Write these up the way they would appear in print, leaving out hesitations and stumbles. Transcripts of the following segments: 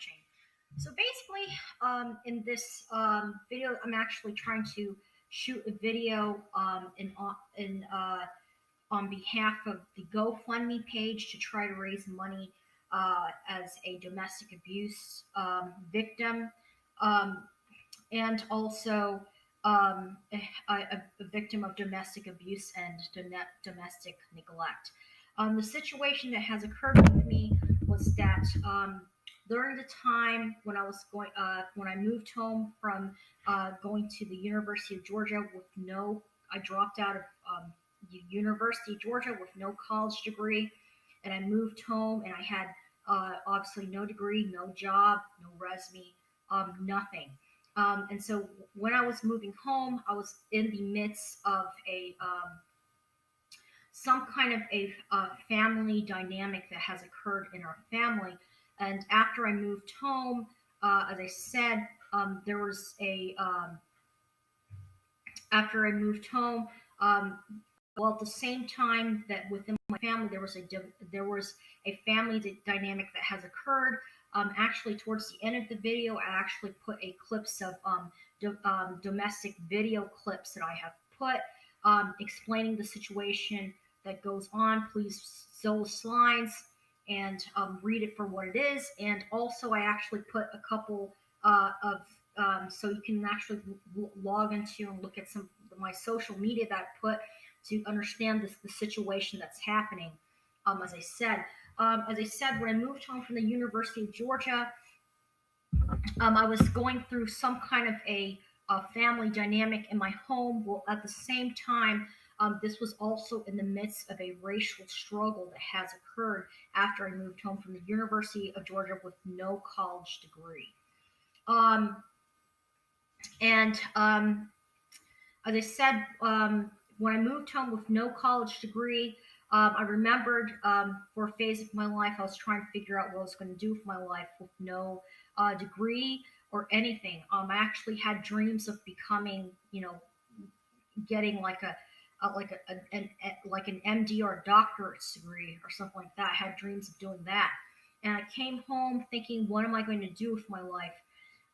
watching. So basically, in this video, I'm actually trying to shoot a video on behalf of the GoFundMe page to try to raise money as a domestic abuse victim, um, and also a victim of domestic abuse and domestic neglect. The situation that has occurred with me was that during the time when I moved home from going to the University of Georgia with I dropped out of the University of Georgia with no college degree, and I moved home and I had obviously no degree, no job, no resume, nothing. And so when I was moving home, I was in the midst of a some kind of a family dynamic that has occurred in our family. And after I moved home, as I said, there was a after I moved home. Um, well, at the same time that within my family there was a family dynamic that has occurred. Actually, towards the end of the video, I actually put a clips of domestic video clips that I have put explaining the situation that goes on. Please those lines and read it for what it is. And also, I actually put a couple of so you can actually log into and look at some of my social media that I put to understand the situation that's happening. As I said, when I moved home from the University of Georgia, I was going through some kind of a family dynamic in my home. Well, at the same time, this was also in the midst of a racial struggle that has occurred after I moved home from the University of Georgia with no college degree. Um, and As I said, when I moved home with no college degree, I remembered for a phase of my life, I was trying to figure out what I was going to do with my life with no degree or anything. I actually had dreams of becoming, getting like an MD or a doctorate degree or something like that. I had dreams of doing that, and I came home thinking, what am I going to do with my life?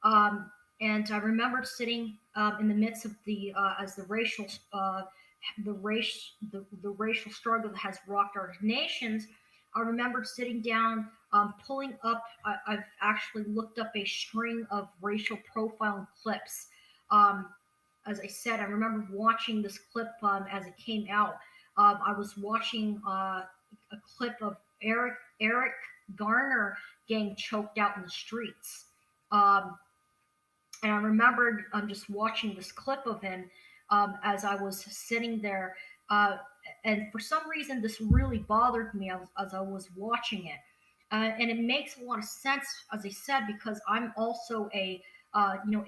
Um, and I remember sitting in the midst of as the racial struggle that has rocked our nations. I remember sitting down, pulling up. I've actually looked up a string of racial profiling clips. Um, as I said, I remember watching this clip as it came out. I was watching a clip of Eric Garner getting choked out in the streets. Um, and I remembered just watching this clip of him as I was sitting there. Uh, and for some reason, this really bothered me as I was watching it. And it makes a lot of sense, as I said, because I'm also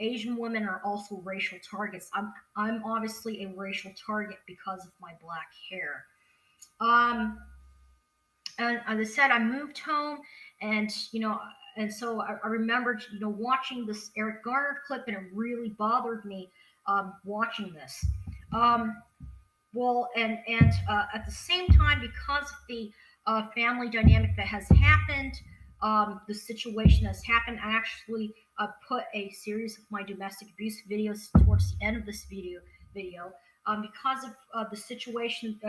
Asian women are also racial targets. I'm obviously a racial target because of my black hair. Um, and as I said, I moved home, and and so I remembered, watching this Eric Garner clip, and it really bothered me watching this. Um, well, and at the same time, because of the family dynamic that has happened, the situation that's happened, I actually put a series of my domestic abuse videos towards the end of this video because of the situation.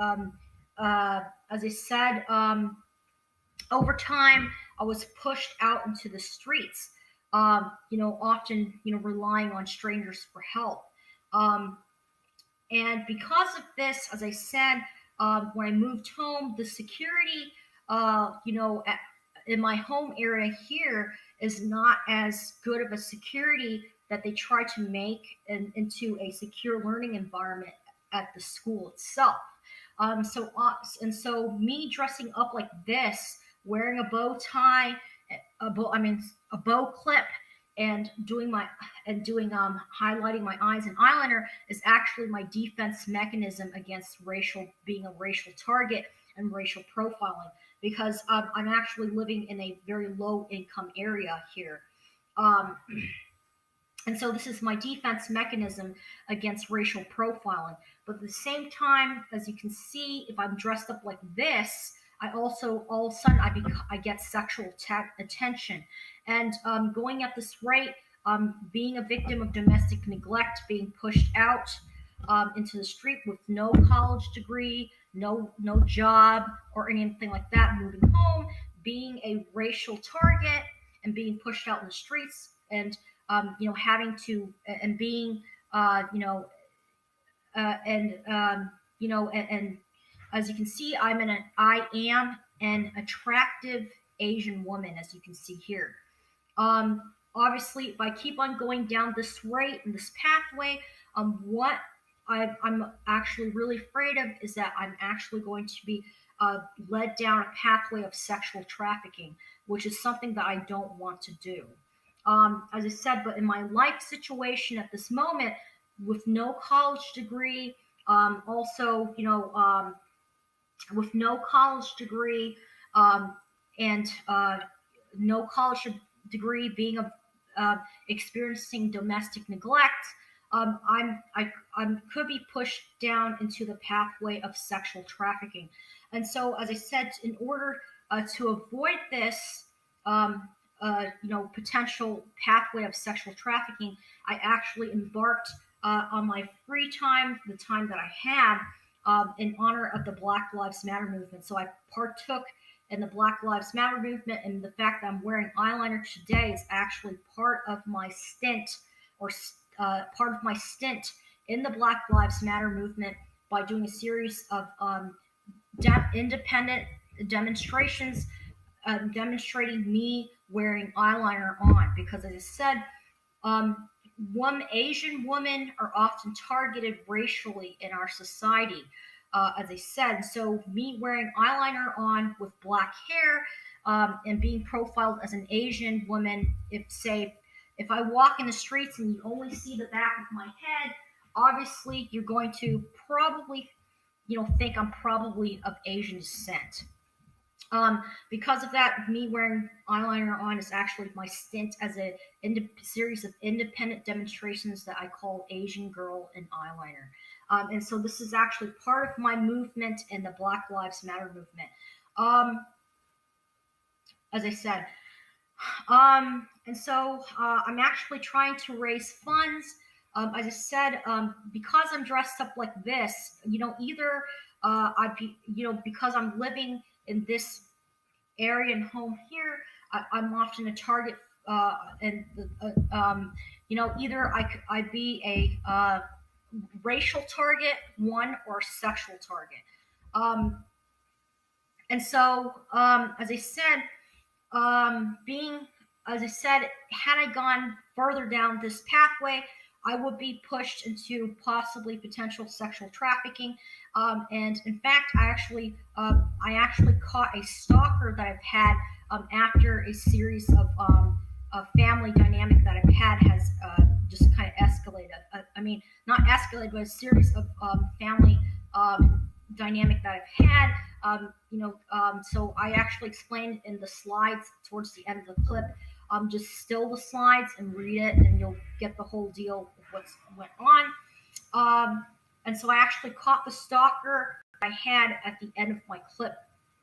Um, as I said, over time, I was pushed out into the streets. Often relying on strangers for help. Um, and because of this, as I said, when I moved home, the security, in my home area here is not as good of a security that they try to make into a secure learning environment at the school itself. So me dressing up like this, wearing a bow tie, a bow clip, and doing highlighting my eyes and eyeliner is actually my defense mechanism against being a racial target and racial profiling, because I'm actually living in a very low income area here. Um, and so this is my defense mechanism against racial profiling. But at the same time, as you can see, if I'm dressed up like this, I also all of a sudden I get sexual attention, and going at this rate, being a victim of domestic neglect, being pushed out into the street with no college degree, no job or anything like that, moving home, being a racial target, and being pushed out in the streets, and having to and being you know and and as you can see, I am an attractive Asian woman, as you can see here. Obviously, if I keep on going down this rate and this pathway, what I'm actually really afraid of is that I'm actually going to be led down a pathway of sexual trafficking, which is something that I don't want to do. As I said, but in my life situation at this moment, with no college degree, also, with no college degree, um, and no college degree, being a experiencing domestic neglect, I could be pushed down into the pathway of sexual trafficking. And so, as I said, in order to avoid this, potential pathway of sexual trafficking, I actually embarked on my free time, the time that I had, in honor of the Black Lives Matter movement. So I partook in the Black Lives Matter movement, and the fact that I'm wearing eyeliner today is actually part of my stint, or part of my stint in the Black Lives Matter movement, by doing a series of independent demonstrations, demonstrating me wearing eyeliner on. Because, as I said, um, Asian women are often targeted racially in our society, as I said. So, me wearing eyeliner on with black hair, and being profiled as an Asian woman, if I walk in the streets and you only see the back of my head, obviously you're going to probably, think I'm probably of Asian descent. Because of that, me wearing eyeliner on is actually my stint as a series of independent demonstrations that I call Asian Girl in Eyeliner. And so this is actually part of my movement in the Black Lives Matter movement. Um, as I said, and so I'm actually trying to raise funds. As I said, because I'm dressed up like this, either because I'm living in this area and home here, I'm often a target, and either I be a racial target, one, or sexual target. Um, and so, being as I said, had I gone further down this pathway, I would be pushed into possibly potential sexual trafficking. And in fact, I actually caught a stalker that I've had, after a series of family dynamic that I've had has just kind of escalated. I mean, not escalated, but a series of family dynamic that I've had. So I actually explained in the slides towards the end of the clip. Just still the slides and read it, and you'll get the whole deal of what's went on. And so I actually caught the stalker I had at the end of my clip,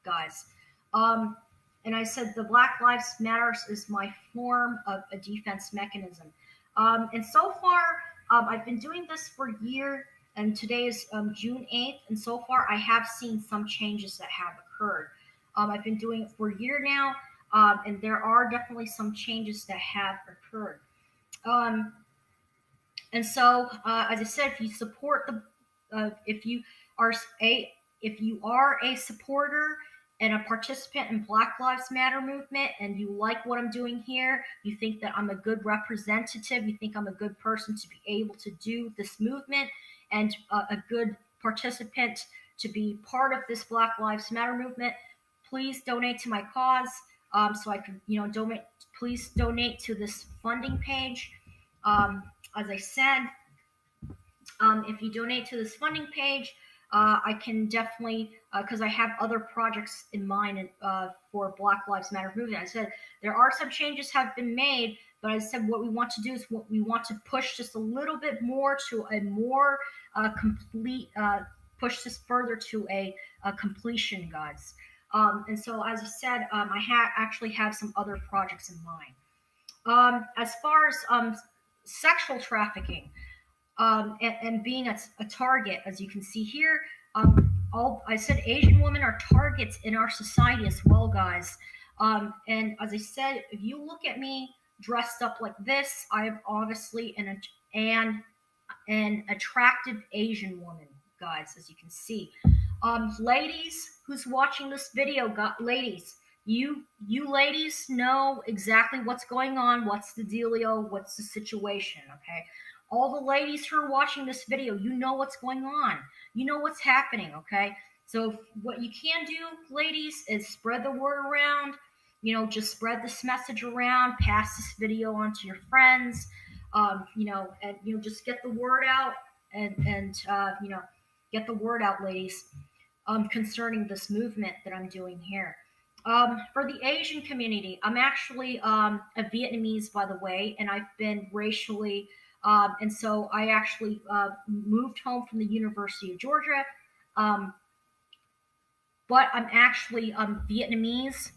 guys. Um, and I said the Black Lives Matters is my form of a defense mechanism. And so far, I've been doing this for a year, and today is June 8th, and so far I have seen some changes that have occurred. I've been doing it for a year now, and there are definitely some changes that have occurred. Um, and so, as I said, if you support if you are a if you are a supporter and a participant in Black Lives Matter movement, and you like what I'm doing here, you think that I'm a good representative, you think I'm a good person to be able to do this movement, and a good participant to be part of this Black Lives Matter movement, please donate to my cause, so I can, donate. Please donate to this funding page. As I said, if you donate to this funding page, I can definitely, because I have other projects in mind for Black Lives Matter movement. I said there are some changes have been made, but I said what we want to do is what we want to push just a little bit more to a more complete, push this further to a completion, guys. And so, as I said, I actually have some other projects in mind. As far as sexual trafficking, and being a target, as you can see here. All I said, Asian women are targets in our society as well, guys. And as I said, if you look at me dressed up like this, I am obviously an attractive Asian woman, guys, as you can see. Ladies, who's watching this video, ladies, you ladies know exactly what's going on, what's the dealio, what's the situation, okay? All the ladies who are watching this video, you know what's going on, you know what's happening, okay? So what you can do, ladies, is spread the word around. Just spread this message around, pass this video on to your friends, and just get the word out, and get the word out, ladies, concerning this movement that I'm doing here. For the Asian community, I'm actually a Vietnamese, by the way, and I've been racially, and so I actually moved home from the University of Georgia, um, but I'm actually Vietnamese,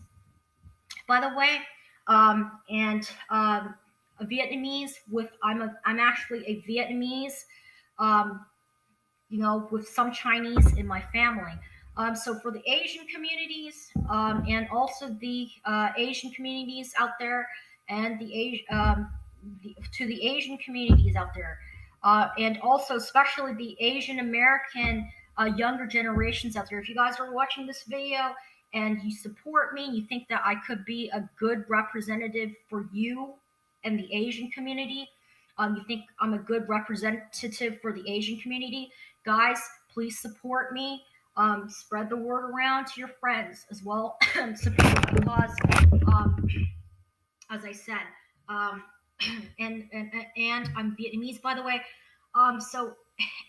by the way, and a Vietnamese with I'm actually a Vietnamese, um, with some Chinese in my family. So for the Asian communities, and also the Asian communities out there, and to the Asian communities out there, and also especially the Asian American younger generations out there. If you guys are watching this video and you support me, you think that I could be a good representative for you and the Asian community. You think I'm a good representative for the Asian community, guys, please support me. Spread the word around to your friends as well. Support the cause. Um, as I said, um, and I'm Vietnamese, by the way. So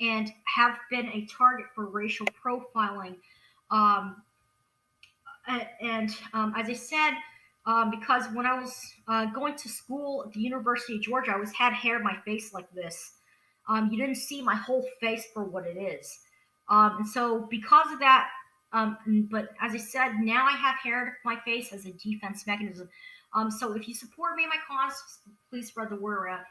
and have been a target for racial profiling. Um, and as I said, because when I was going to school at the University of Georgia, I always had hair in my face like this. You didn't see my whole face for what it is. And so, because of that, but as I said, now I have hair in my face as a defense mechanism. So, if you support me in my cause, please spread the word around.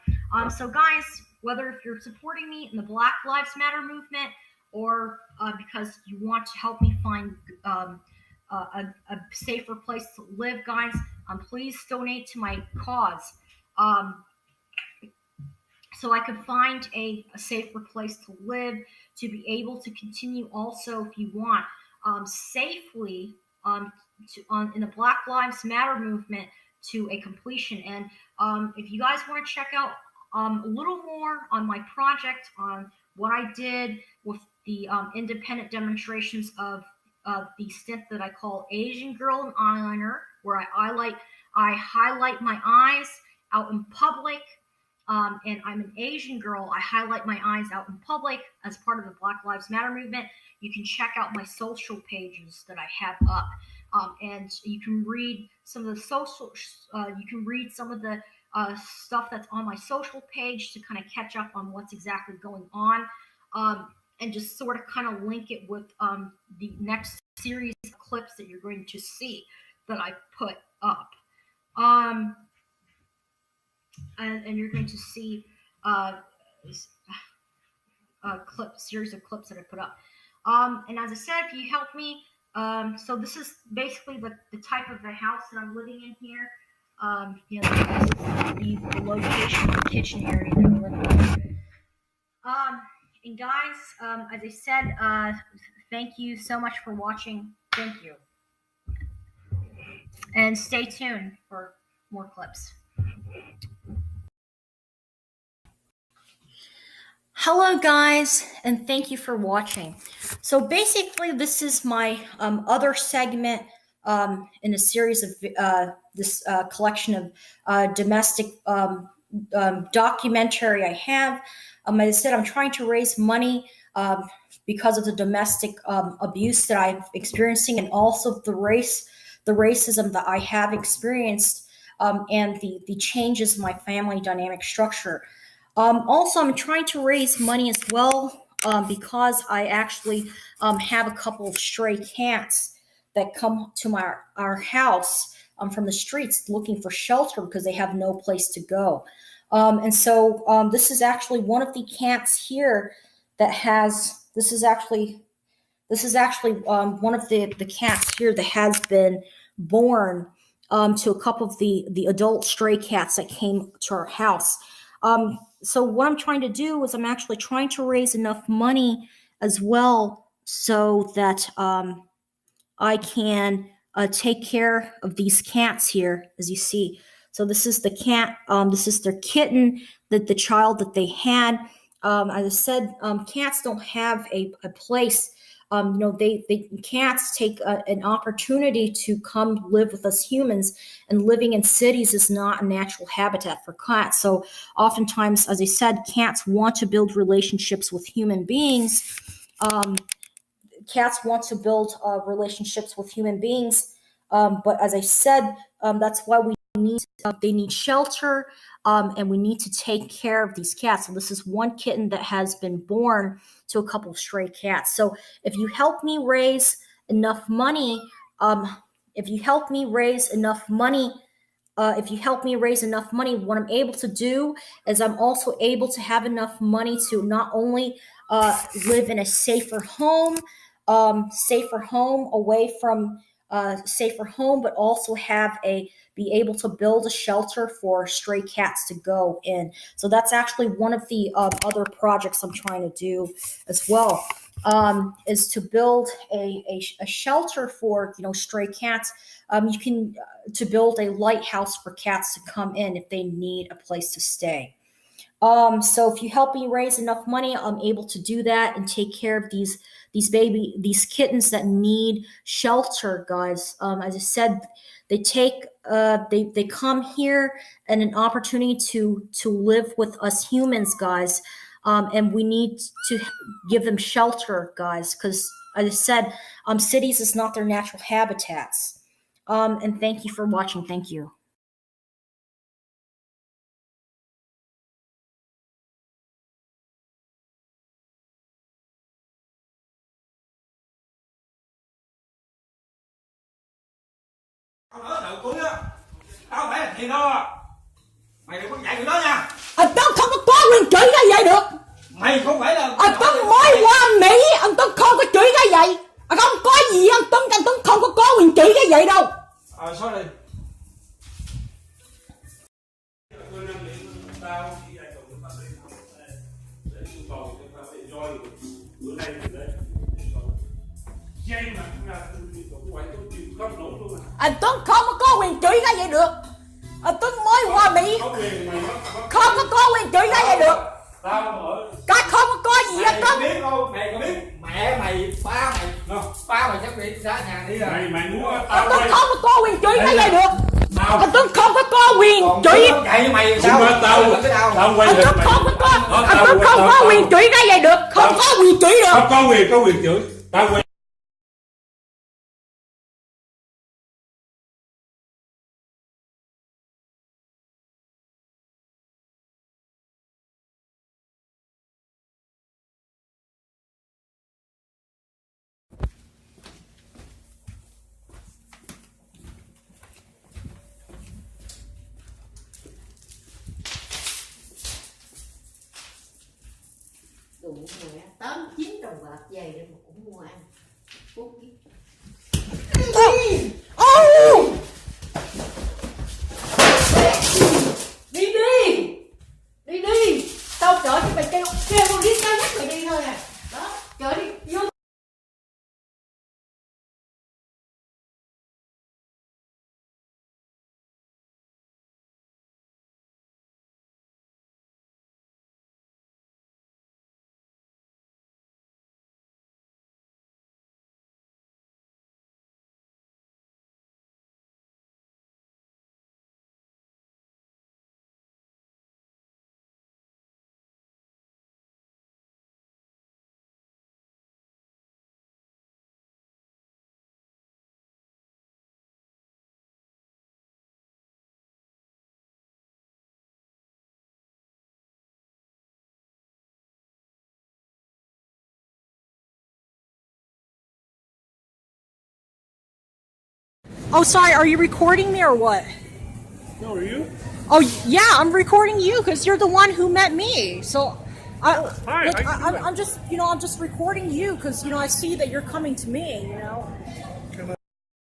So, guys, whether if you're supporting me in the Black Lives Matter movement, or because you want to help me find a safer place to live, guys, please donate to my cause. Um, so I could find a safer place to live, to be able to continue also, if you want, safely, in the Black Lives Matter movement to a completion. And if you guys want to check out a little more on my project, on what I did with the independent demonstrations of the stint that I call Asian Girl in Eyeliner, where I highlight my eyes out in public, and I'm an Asian girl. I highlight my eyes out in public as part of the Black Lives Matter movement. You can check out my social pages that I have up, and you can read some of the social. You can read some of the stuff that's on my social page to kind of catch up on what's exactly going on, and just sort of kind of link it with the next series of clips that you're going to see that I put up. And you're going to see a series of clips that I put up. And as I said, if you help me, so this is basically the type of the house that I'm living in here. This is the location of the kitchen area that I'm living in. And guys, as I said, thank you so much for watching. Thank you. And stay tuned for more clips. Hello guys, and thank you for watching. So basically this is my other segment in a series of this collection of domestic documentary I have. As I said, I'm trying to raise money because of the domestic abuse that I'm experiencing, and also the racism that I have experienced, and the changes in my family dynamic structure. Also, I'm trying to raise money as well, because I actually have a couple of stray cats that come to our house from the streets looking for shelter because they have no place to go. This is actually one of the cats here that has. This is actually one of the cats here that has been born to a couple of the adult stray cats that came to our house. So what I'm trying to do is I'm actually trying to raise enough money as well so that I can take care of these cats here, as you see. So this is the cat. This is their kitten, the child that they had. As I said, cats don't have a place. They cats take an opportunity to come live with us humans, and living in cities is not a natural habitat for cats. So oftentimes, as I said, cats want to build relationships with human beings. Um, Cats want to build relationships with human beings, but as I said, that's why they need shelter, and we need to take care of these cats. So this is one kitten that has been born to a couple of stray cats. So if you help me raise enough money, um, if you help me raise enough money, what I'm able to do is I'm also able to have enough money to not only live in a safer home away from safer home, but also be able to build a shelter for stray cats to go in. So that's actually one of the other projects I'm trying to do as well. Is to build a shelter for stray cats. You can to build a lighthouse for cats to come in if they need a place to stay. So if you help me raise enough money, I'm able to do that and take care of these kittens that need shelter, guys. As I said, they come here and an opportunity to live with us humans, guys. And we need to give them shelter, guys, because as I said, cities is not their natural habitats. And thank you for watching. Thank you. Tao nói đầu cuối á, tao không phải là thiền đâu à. Mày đừng có dạy tụi nó nha. Tao không có quyền chửi cái vậy được. Mày không phải là Tao mới qua Mỹ, Tuấn không có chửi cái vậy. Không có gì anh Tuấn không có quyền chửi cái vậy đâu. Sorry. Tao chỉ dạy cậu pháp lý để yêu cầu cho tao phải join bữa nay từ đấy dây mà là cậu quậy tôi chịu không nổi luôn Anh Tuấn không có quyền chửi cái vậy được. Tuấn mới qua Mỹ, có quyền mày không có quyền chửi cái vậy được. tao ở Cái không có gì anh Tuấn. Biết không? Mày có biết mẹ mày, ba mày chắc đi ra nhà đi rồi. mày muốn Anh tao Tuấn quay không có quyền chửi cái vậy được. tao Anh Tuấn không có quyền chửi. Dạy mày sao sao? tao quay Anh hình Tuấn mày không có quyền chửi cái vậy được. Không có quyền chửi được. tao có quyền chửi tao quay đủ mẹ 8 9 đồng bạc về để mà cũng mua ăn Phúc biết. Đi tao chở cho mày kêu con đi tao nhắc mày đi thôi à. Đó, chở đi vô. Oh, sorry. Are you recording me or what? No, are you? Oh, yeah. I'm recording you because you're the one who met me. So, Hi, look, how you doing? I'm just, I'm just recording you because, I see that you're coming to me.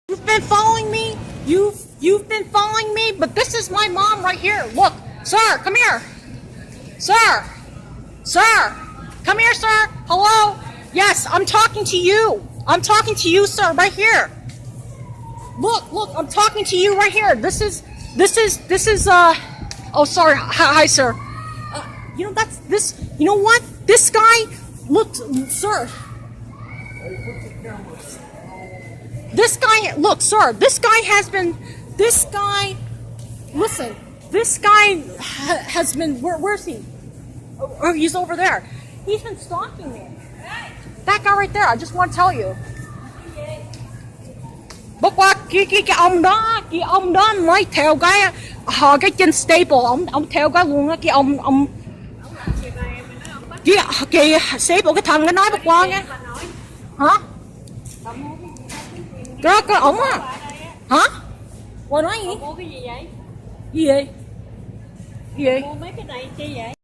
You've been following me. You've been following me. But this is my mom right here. Look, sir, come here. Sir, come here, sir. Hello. Yes, I'm talking to you. I'm talking to you, sir, right here. Look, I'm talking to you right here. This is, oh, sorry. Hi, sir. That's this, you know what? This guy, look, sir. This guy, look, sir, listen, this guy has been, where's he? Oh, he's over there. He's been stalking me. That guy right there, I just want to tell you. Bất quá cái ông đó nói theo cái trên staple ông theo cái luôn á cái ông kìa staple cái thằng nó nói bất quá nghe hả cái ổng á hả qua nói gì Mua cái gì vậy? gì vậy Mua mấy cái này chi vậy?